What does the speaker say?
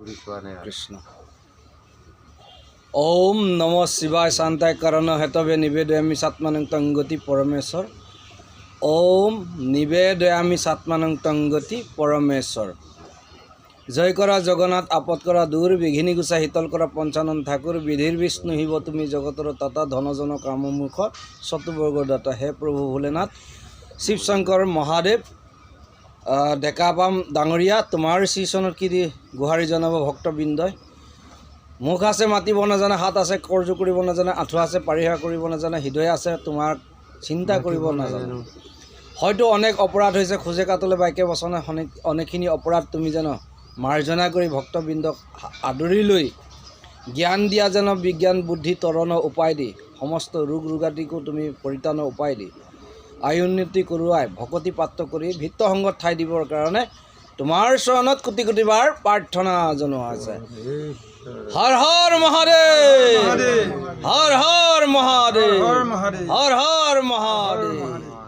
কৃষ্ণ ওম নম শিৱায় শান্তায় কারণ হেতবে নিবেদয়ামি সাত্মানং তংগতি পরমেশ্বর ওম নিবেদয়ামি সাত্মানং তংগতি পরমেশ্বর জয় করা জগন্নাথ আপদ করা দূর বিঘিনী গুছা শীতল করা পঞ্চানন ঠাকুর বিধির বিষ্ণু শিব তুমি জগতৰ তথা ধনজন কামমুখ শত্ৰুবৰ্গদাতা হে প্ৰভু ভোলেনাথ শিৱ শংকৰ মহাদেৱ ডেকাপাম ডাঙৰীয়া তোমাৰ শ্ৰীচনত কি দি গুহাৰি জনাব ভক্তবৃন্দই মুখ আছে মাতিব নাজানে হাত আছে কৰজু কৰিব নাজানে আঁঠুৱা আছে পাৰিহা কৰিব নাজানে হৃদয় আছে তোমাৰ চিন্তা কৰিব নাজানে হয়তো অনেক অপৰাধ হৈছে খোজে কাটলে বাইকে বচনে অনেকখিনি অপৰাধ তুমি জানো মাৰ্জনা কৰি ভক্তবৃন্দক আদৰি লৈ জ্ঞান দিয়া যেন বিজ্ঞান বুদ্ধি তৰণৰ উপায় দি সমস্ত ৰোগ ৰোগাদিকো তুমি পৰিত্ৰাণৰ উপায় দি আয়ুন্নতি কৰোৱাই ভকতি পাত্ৰ কৰি ভিত্ত সংগত ঠাই দিবৰ কাৰণে তোমাৰ চৰণত কোটি কোটি বাৰ প্ৰাৰ্থনা জনোৱা আছে হৰ হৰ মহাদেৱ হৰ হৰ মহাদেৱ হৰ হৰ মহাদেৱ